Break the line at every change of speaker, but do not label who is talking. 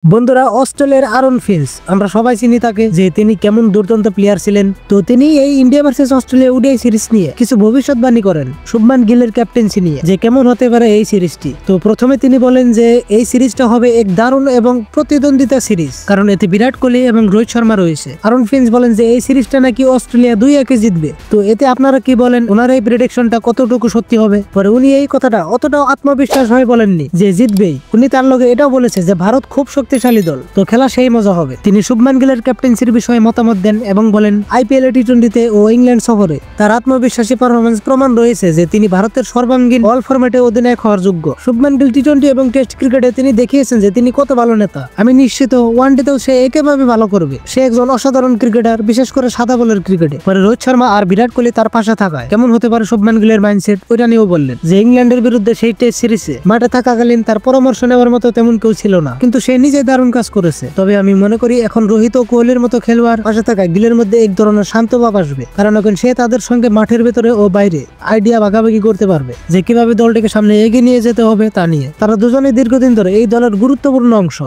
বন্ধুরা, অস্ট্রেলিয়ার আরন ফিঞ্চ আমরা সবাই চিনি তাকে, যে তিনি কেমন দুর্দান্ত প্লেয়ার ছিলেন। তো তিনি এই India versus Australia ODI series নিয়ে কিছু ভবিষ্যৎবাণী করেন শুভমান গিলের ক্যাপ্টেন্সি নিয়ে, যে কেমন হতে পারে এই সিরিজটি। তো প্রথমে তিনি বলেন যে এই সিরিজটা হবে এক দারুণ এবং প্রতিদ্বন্দ্বিতা সিরিজ, কারণ এতে বিরাট কোহলি এবং রোহিত শর্মা রয়েছে। আরন ফিঞ্চ বলেন যে এই সিরিজটা নাকি অস্ট্রেলিয়া 2-1 জিতবে। তো এতে আপনারা কি বলেন, ওনার এই প্রেডিকশনটা কতটুকু সত্যি হবে? পরে উনি এই কথাটা অতটাও আত্মবিশ্বাস হয়ে বলেননি যে জিতবেই, উনি তার লগে এটাও বলেছে যে ভারত খুব শক্তিশালী দল, তো খেলা সেই মজা হবে। তিনি শুভমান গিলের ক্যাপ্টেন্সির বিষয়ে মতামত দেন এবং বলেন আইপিএল টি20তে ও ইংল্যান্ড সফরে তার আত্মবিশ্বাসী পারফরমেন্স প্রমাণ রয়েছে যে তিনি ভারতের সর্বাঙ্গীন অল ফরম্যাটে অধিনায়ক হওয়ার যোগ্য। শুভমান গিল টি20 এবং টেস্ট ক্রিকেটে তিনি দেখিয়েছেন যে তিনি কত ভালো নেতা। আমি নিশ্চিত ওয়ানডেতেও সে একেভাবে ভালো করবে। সে একজন অসাধারণ ক্রিকেটার, বিশেষ করে সাদা বলের ক্রিকেটে। পরে রোহিত শর্মা আর বিরাট কোহলি তার পাশে থাকায় কেমন হতে পারে শুভমান গিলের মাইন্ডসেট, ওইটা নিয়েও বললেন যে ইংল্যান্ডের বিরুদ্ধে সেই টেস্ট সিরিজে মাঠে থাকাকালীন তার পরামর্শ নেওয়ার মতো তেমন কেউ ছিল না, কিন্তু সে নিজে দারুণ কাজ করেছে। তবে আমি মনে করি এখন রোহিত ও কোহলির মতো খেলোয়াড় পাশে থাকা গিলের মধ্যে এক ধরনের শান্ত ভাব আসবে, কারণ এখন সে তাদের সঙ্গে মাঠের ভেতরে ও বাইরে আইডিয়া ভাগাভাগি করতে পারবে যে কিভাবে দলটিকে সামনে এগিয়ে নিয়ে যেতে হবে তা নিয়ে। তারা দুজনেই দীর্ঘদিন ধরে এই দলের গুরুত্বপূর্ণ অংশ।